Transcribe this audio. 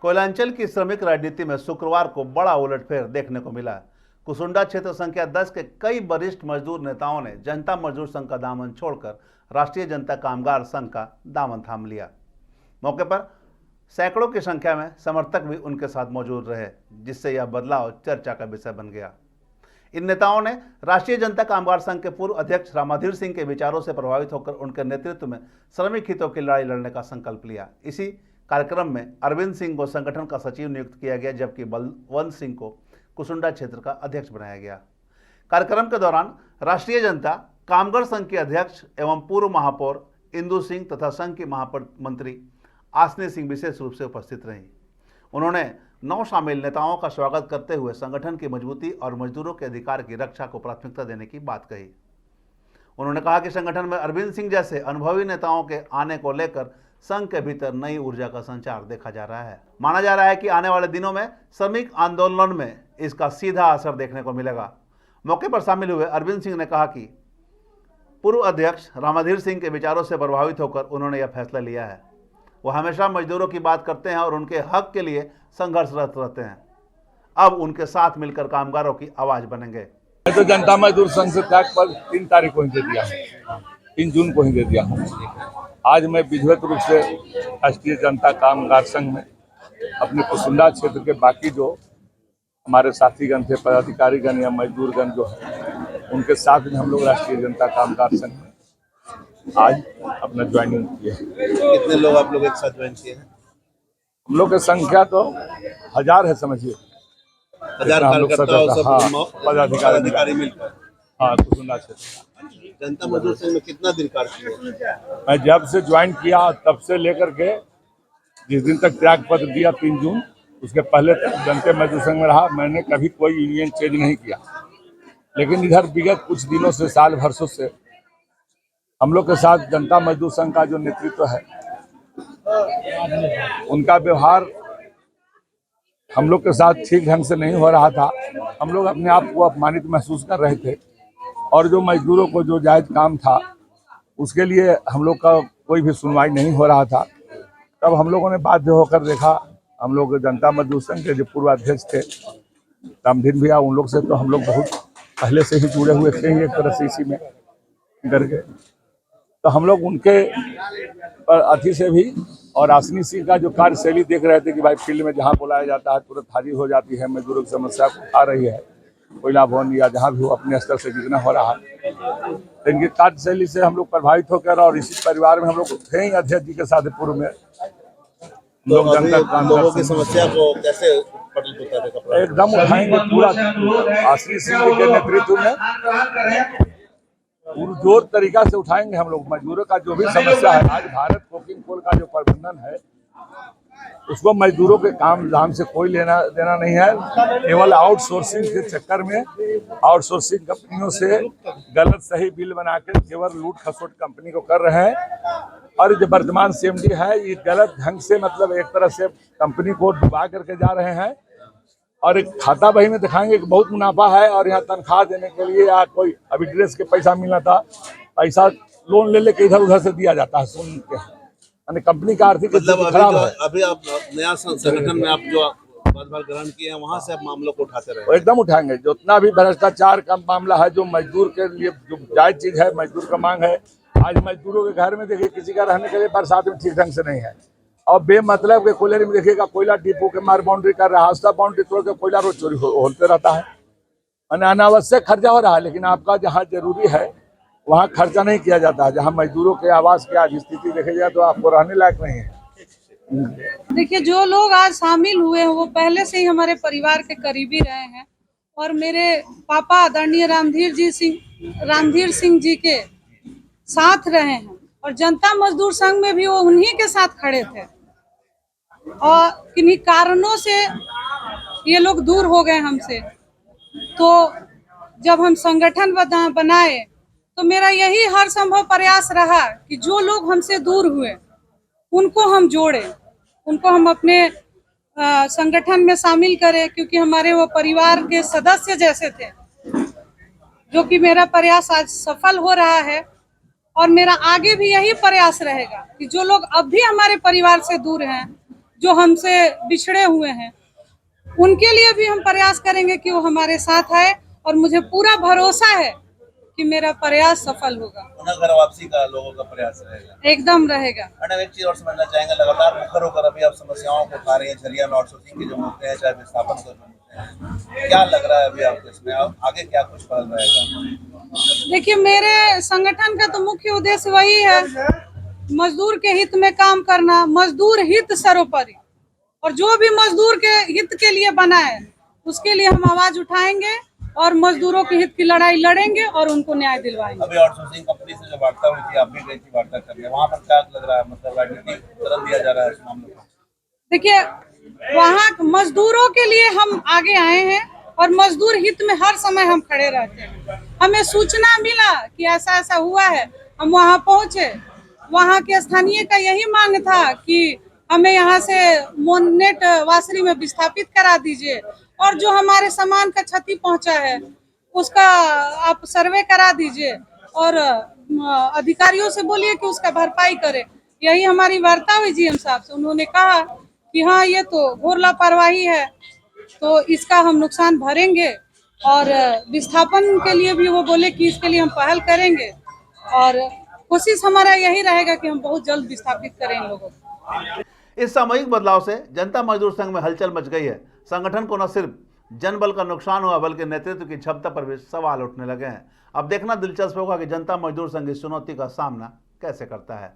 कोयलांचल की श्रमिक राजनीति में शुक्रवार को बड़ा उलटफेर देखने को मिला। कुसुंडा क्षेत्र संख्या 10 के कई वरिष्ठ मजदूर नेताओं ने जनता मजदूर संघ का दामन छोड़कर राष्ट्रीय जनता कामगार संघ का दामन थाम लिया। मौके पर सैकड़ों की संख्या में समर्थक भी उनके साथ मौजूद रहे, जिससे यह बदलाव चर्चा का विषय बन गया। इन नेताओं ने राष्ट्रीय जनता कामगार संघ के पूर्व अध्यक्ष रामाधीर सिंह के विचारों से प्रभावित होकर उनके नेतृत्व में श्रमिक हितों की लड़ाई लड़ने का संकल्प लिया। इसी कार्यक्रम में अरविंद सिंह को संगठन का सचिव नियुक्त किया गया, जबकि बलवंत सिंह को कुसुंडा क्षेत्र का अध्यक्ष बनाया गया। कार्यक्रम के दौरान राष्ट्रीय जनता कामगार संघ के अध्यक्ष एवं पूर्व महापौर इंदु सिंह तथा संघ की महामंत्री आसनी सिंह विशेष रूप से उपस्थित रहीं। उन्होंने नौ शामिल नेताओं का स्वागत करते हुए संगठन की मजबूती और मजदूरों के अधिकार की रक्षा को प्राथमिकता देने की बात कही। उन्होंने कहा कि संगठन में अरविंद सिंह जैसे अनुभवी नेताओं के आने को लेकर संघ के भीतर नई ऊर्जा का संचार देखा जा रहा है। माना जा रहा है कि आने वाले दिनों में श्रमिक आंदोलन में इसका सीधा असर देखने को मिलेगा। मौके पर शामिल हुए अरविंद सिंह ने कहा कि पूर्व अध्यक्ष रामाधीर सिंह के विचारों से प्रभावित होकर उन्होंने यह फैसला लिया है। वो हमेशा मजदूरों की बात करते हैं और उनके हक के लिए संघर्षरत रहते हैं। अब उनके साथ मिलकर कामगारों की आवाज बनेंगे। मैं तो जनता मजदूर संघ से त्याग पर 3 तारीख को ही दे दिया हूँ, 3 जून को ही दे दिया हूँ। आज मैं विधिवत रूप से राष्ट्रीय जनता कामगार संघ में अपने कुसुंडा क्षेत्र के बाकी जो हमारे साथीगण थे, पदाधिकारीगण या मजदूरगण जो है, उनके साथ में हम लोग राष्ट्रीय जनता कामगार संघ में आज अपना ज्वाइनिंग किए। कितने लोग आप लोग एक साथ ज्वाइन किए हैं? हम लोग की संख्या तो 1000 है, समझिए 1000 कार्यकर्ता और सब पदाधिकारी मिलकर। हाँ, कुसुंडा क्षेत्र। जनता मजदूर संघ में कितना दिन कार्य किया? मैं जब से ज्वाइन किया तब से लेकर के जिस दिन तक त्याग पत्र दिया 3 जून, उसके पहले तक जनता मजदूर संघ में रहा। मैंने कभी कोई यूनियन चेंज नहीं किया, लेकिन इधर विगत कुछ दिनों से, साल भर से हम लोग के साथ जनता मजदूर संघ का जो नेतृत्व है, उनका व्यवहार हम लोग के साथ ठीक ढंग से नहीं हो रहा था। हम लोग अपने आप को अपमानित महसूस कर रहे थे और जो मजदूरों को जो जायज काम था उसके लिए हम लोग का कोई भी सुनवाई नहीं हो रहा था। तब हम लोगों ने बाध्य होकर देखा, हम लोग जनता मजदूर संघ के जो पूर्व अध्यक्ष थे रामधीर भैया, उन लोग से तो हम लोग बहुत पहले से ही जुड़े हुए थे एक तरह से इसी में करके। तो हम लोग उनके अति से भी और आसनी सिंह का जो कार्यशैली देख रहे थे कि भाई फील्ड में जहाँ बुलाया जाता है तुरंत हाजिर हो जाती है, मजदूरों की समस्या को उठा रही है, कोयला भवन या जहाँ भी हो अपने स्तर से जितना हो रहा है। तो इनकी कार्यशैली से हम लोग प्रभावित होकर और इसी परिवार में हम लोग थे ही अध्यक्ष जी के साथ पूर्व में लोग लोगों की समस्या को कैसे एकदम उठाएंगे पूरा आसनी सिंह जी के नेतृत्व में पुरजोर तरीका से उठाएंगे। हम लोग मजदूरों का जो भी समस्या है, आज भारत कोकिंग कोल का जो प्रबंधन है उसको मजदूरों के काम धाम से कोई लेना देना नहीं है। केवल आउटसोर्सिंग के चक्कर में आउटसोर्सिंग कंपनियों से गलत सही बिल बनाकर केवल लूट खसोट कंपनी को कर रहे हैं। और जो वर्तमान सीएमडी है, ये गलत ढंग से मतलब एक तरह से कंपनी को डुबा करके जा रहे हैं और एक खाता बही में दिखाएंगे कि बहुत मुनाफा है और यहाँ तनख्वाह देने के लिए या कोई अभी ड्रेस के पैसा मिलना था, पैसा लोन ले लेके इधर उधर से दिया जाता है सुन के। यानी कंपनी का आर्थिक मतलब अभी आप नया संगठन में आप जो पदभार ग्रहण किए हैं वहाँ से आप मामलों को उठाते रहे? एकदम उठाएंगे। जितना भी भ्रष्टाचार का मामला है, जो मजदूर के लिए जो जायज चीज है, मजदूर का मांग है। आज मजदूरों के घर में देखिए किसी का रहने के लिए बरसात में ठीक ढंग से नहीं है और बेमतलब के कोयले में देखिएगा कोयला डिपो के मार बाउंड्री कर रहा है, रास्ता बाउंड्री तोड़ के कोयला रोज चोरी होते रहता है। अनावश्यक खर्चा हो रहा है, लेकिन आपका जहाँ जरूरी है वहाँ खर्चा नहीं किया जाता है। जहाँ मजदूरों के आवास की आज स्थिति देखी जाए तो आपको रहने लायक नहीं है। देखिए, जो लोग आज शामिल हुए हैं वो पहले से ही हमारे परिवार के करीबी रहे हैं और मेरे पापा आदरणीय रामधीर सिंह जी के साथ रहे हैं और जनता मजदूर संघ में भी वो उन्हीं के साथ खड़े थे और किन्हीं कारणों से ये लोग दूर हो गए हमसे। तो जब हम संगठन बनाए तो मेरा यही हर संभव प्रयास रहा कि जो लोग हमसे दूर हुए उनको हम जोड़े, उनको हम अपने संगठन में शामिल करें, क्योंकि हमारे वो परिवार के सदस्य जैसे थे। जो कि मेरा प्रयास आज सफल हो रहा है और मेरा आगे भी यही प्रयास रहेगा कि जो लोग अब भी हमारे परिवार से दूर हैं, जो हमसे बिछड़े हुए हैं, उनके लिए भी हम प्रयास करेंगे कि वो हमारे साथ आए, और मुझे पूरा भरोसा है कि मेरा प्रयास सफल होगा, पुनः घर वापसी का लोगों का प्रयास रहेगा। एकदम रहेगा। मैडम एक चीज और समझना चाहेंगे, लगातार मुखर होकर अभी आप समस्याओं को उठा रही है, झरिया में आउटसोर्सिंग के जो मुद्दे हैं, चाहे विस्थापन के जो मुद्दे हैं, क्या लग रहा है अभी आपको इसमें, आगे क्या कुछ पहल रहेगा? देखिए, मेरे संगठन का तो मुख्य उद्देश्य वही है, मजदूर के हित में काम करना, मजदूर हित सर्वोपरि, और जो भी मजदूर के हित के लिए बना है उसके लिए हम आवाज उठाएंगे और मजदूरों के हित की लड़ाई लड़ेंगे और उनको न्याय दिलवाएंगे। अभी आउटसोर्सिंग कंपनी से जो वार्ता हुई थी, आप भी गई थी वार्ता करने, वहाँ पर क्या लग रहा है, मतलब राजनीतिक तरह दिया जा रहा है इस मामले को? देखिए, वहाँ मजदूरों के लिए हम आगे आए हैं और मजदूर हित में हर समय हम खड़े रहते हैं। हमें सूचना मिला कि ऐसा ऐसा हुआ है, हम वहाँ पहुंचे। वहाँ के स्थानीय का यही मांग था कि हमें यहाँ से मोनेट वासरी में विस्थापित करा दीजिए, और जो हमारे सामान का क्षति पहुंचा है उसका आप सर्वे करा दीजिए, और अधिकारियों से बोलिए कि उसका भरपाई करे। यही हमारी वार्ता हुई जीएम साहब से। उन्होंने कहा कि हाँ, ये तो घोर लापरवाही है, तो इसका हम नुकसान भरेंगे, और विस्थापन के लिए भी वो बोले कि इसके लिए हम पहल करेंगे, और कोशिश हमारा यही रहेगा कि हम बहुत जल्द विस्थापित करें इन लोगों को। इस सामूहिक बदलाव से जनता मजदूर संघ में हलचल मच गई है। संगठन को न सिर्फ जनबल का नुकसान हुआ, बल्कि नेतृत्व की क्षमता पर भी सवाल उठने लगे हैं। अब देखना दिलचस्प होगा कि जनता मजदूर संघ इस चुनौती का सामना कैसे करता है।